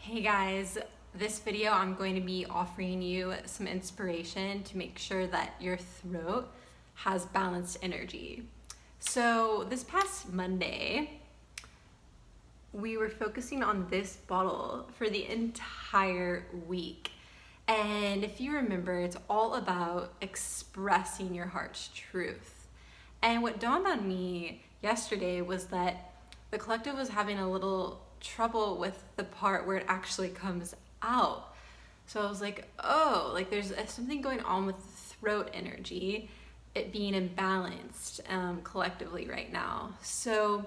Hey guys, this video I'm going to be offering you some inspiration to make sure that your throat has balanced energy. So this past Monday, we were focusing on this bottle for the entire week. And if you remember, it's all about expressing your heart's truth. And what dawned on me yesterday was that the collective was having a little trouble with the part where it actually comes out. So I was like, oh, like there's something going on with the throat energy, it being imbalanced collectively right now. So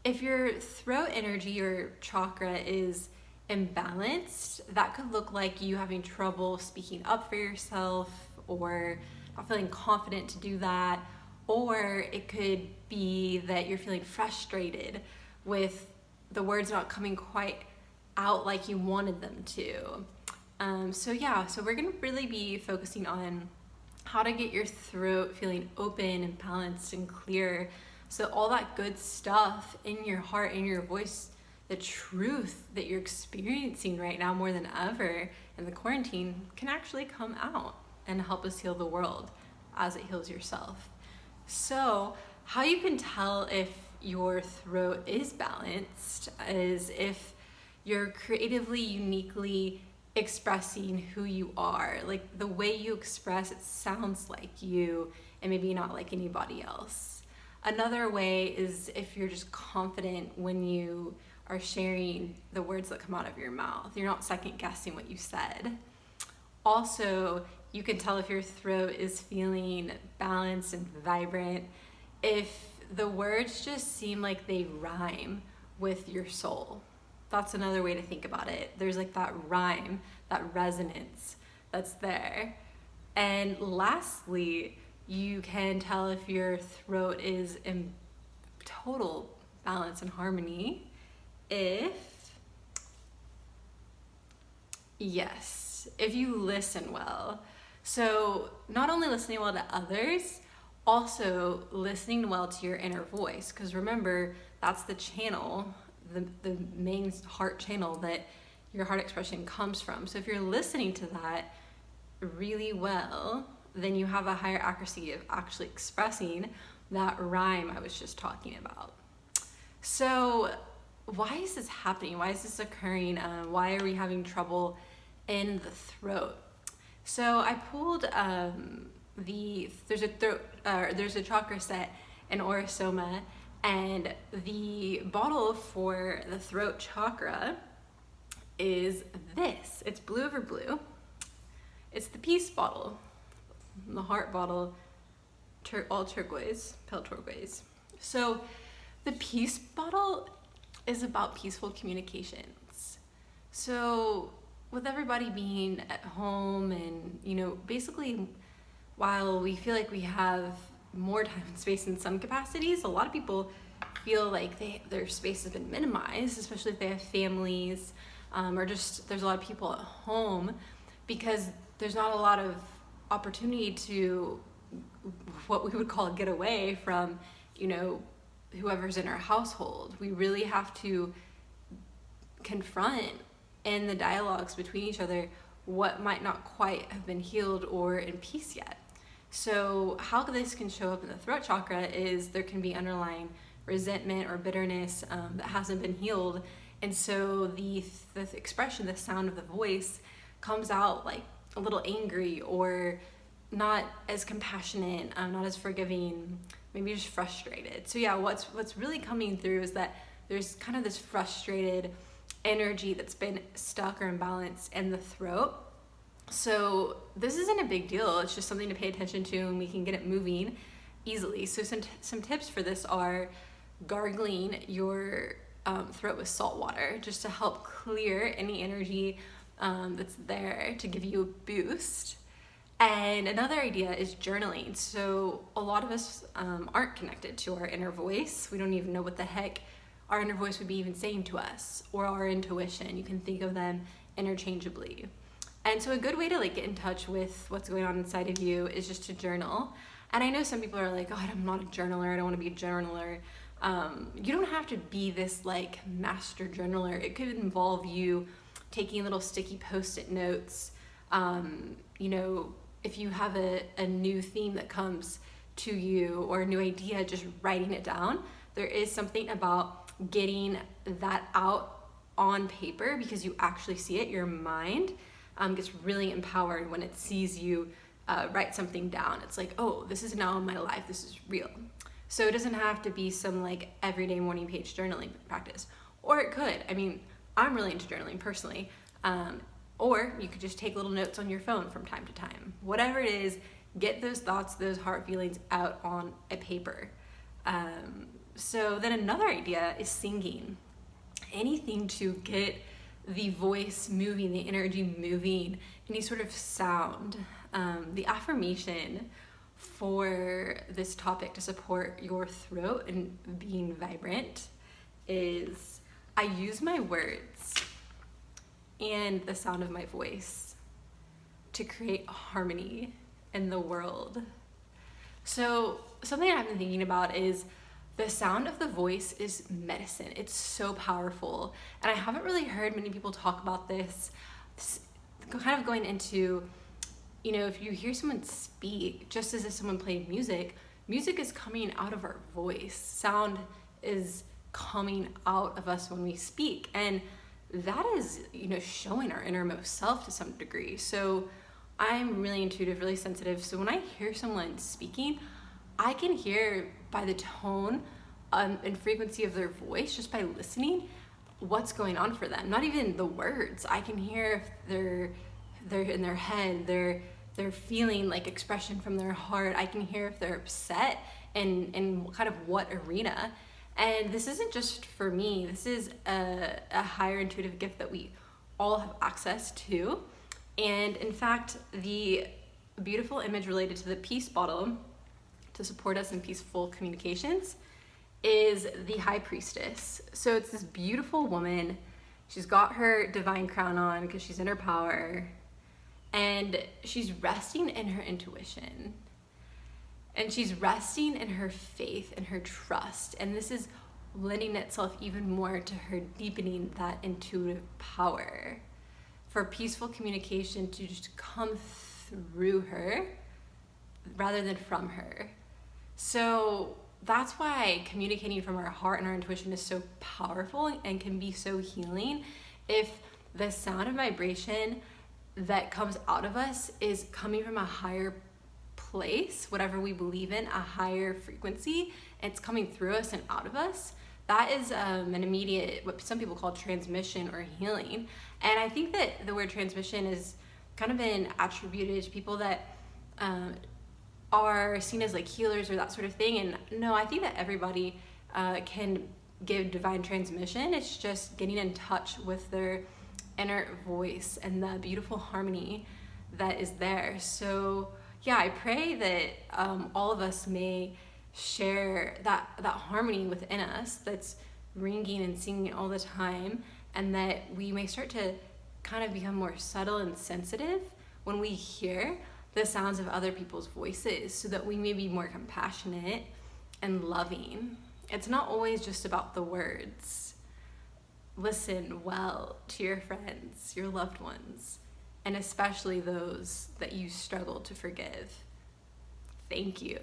if your throat energy or chakra is imbalanced, that could look like you having trouble speaking up for yourself or not feeling confident to do that. Or it could be that you're feeling frustrated with the words not coming quite out like you wanted them to. So we're gonna really be focusing on how to get your throat feeling open and balanced and clear, so all that good stuff in your heart, in your voice, the truth that you're experiencing right now more than ever in the quarantine can actually come out and help us heal the world as it heals yourself. So how you can tell if your throat is balanced is if you're creatively, uniquely expressing who you are. Like the way you express, it sounds like you and maybe not like anybody else. Another way is if you're just confident when you are sharing the words that come out of your mouth. You're not second guessing what you said. Also, you can tell if your throat is feeling balanced and vibrant if the words just seem like they rhyme with your soul. That's another way to think about it. There's like that rhyme, that resonance that's there. And lastly, you can tell if your throat is in total balance and harmony if you listen well. So not only listening well to others, also listening well to your inner voice, because remember, that's the channel, the main heart channel that your heart expression comes from. So if you're listening to that really well, then you have a higher accuracy of actually expressing that rhyme I was just talking about. So why is this happening? Why is this occurring? Why are we having trouble in the throat? So I pulled there's a chakra set in Orasoma, and the bottle for the throat chakra is this. It's blue over blue. It's the peace bottle, the heart bottle, all turquoise, pale turquoise. So the peace bottle is about peaceful communications. So with everybody being at home and, basically while we feel like we have more time and space in some capacities, a lot of people feel like their space has been minimized, especially if they have families, or just there's a lot of people at home, because there's not a lot of opportunity to what we would call get away from, whoever's in our household. We really have to confront in the dialogues between each other what might not quite have been healed or in peace yet. So how this can show up in the throat chakra is there can be underlying resentment or bitterness that hasn't been healed. And so the expression, the sound of the voice comes out like a little angry or not as compassionate, not as forgiving, maybe just frustrated. So yeah, what's really coming through is that there's kind of this frustrated energy that's been stuck or imbalanced in the throat. So this isn't a big deal. It's just something to pay attention to, and we can get it moving easily. So some tips for this are gargling your throat with salt water, just to help clear any energy that's there to give you a boost. And another idea is journaling. So a lot of us aren't connected to our inner voice. We don't even know what the heck our inner voice would be even saying to us, or our intuition. You can think of them interchangeably. And so a good way to get in touch with what's going on inside of you is just to journal. And I know some people are like, oh, I'm not a journaler, I don't want to be a journaler. You don't have to be this master journaler. It could involve you taking little sticky post-it notes. You know, if you have a new theme that comes to you or a new idea, just writing it down. There is something about getting that out on paper because you actually see it. Your mind gets really empowered when it sees you write something down. It's like, oh, this is now in my life. This is real. So it doesn't have to be some like everyday morning page journaling practice, or it could. I mean, I'm really into journaling personally. Or you could just take little notes on your phone from time to time. Whatever it is, get those thoughts, those heart feelings out on a paper. So then another idea is singing. Anything to get the voice moving, the energy moving, any sort of sound. The affirmation for this topic to support your throat and being vibrant is, I use my words and the sound of my voice to create harmony in the world. So something I've been thinking about is the sound of the voice is medicine. It's so powerful. And I haven't really heard many people talk about this kind of going into, you know, if you hear someone speak, just as if someone played music, music is coming out of our voice. Sound is coming out of us when we speak. And that is, you know, showing our innermost self to some degree. So I'm really intuitive, really sensitive. So when I hear someone speaking, I can hear by the tone and frequency of their voice, just by listening, what's going on for them. Not even the words. I can hear if they're in their head, they're feeling like expression from their heart. I can hear if they're upset and kind of what arena. And this isn't just for me. This is a higher intuitive gift that we all have access to. And in fact, the beautiful image related to the peace bottle to support us in peaceful communications is the high priestess. So it's this beautiful woman. She's got her divine crown on because she's in her power, and she's resting in her intuition, and she's resting in her faith and her trust. And this is lending itself even more to her deepening that intuitive power for peaceful communication to just come through her rather than from her. So that's why communicating from our heart and our intuition is so powerful and can be so healing. If the sound and vibration that comes out of us is coming from a higher place, whatever we believe in, a higher frequency, it's coming through us and out of us, that is an immediate, what some people call transmission or healing. And I think that the word transmission is kind of been attributed to people that are seen as like healers or that sort of thing. And no, I think that everybody can give divine transmission. It's just getting in touch with their inner voice and the beautiful harmony that is there. So yeah, I pray that all of us may share that harmony within us that's ringing and singing all the time, and that we may start to kind of become more subtle and sensitive when we hear the sounds of other people's voices, so that we may be more compassionate and loving. It's not always just about the words. Listen well to your friends, your loved ones, and especially those that you struggle to forgive. Thank you.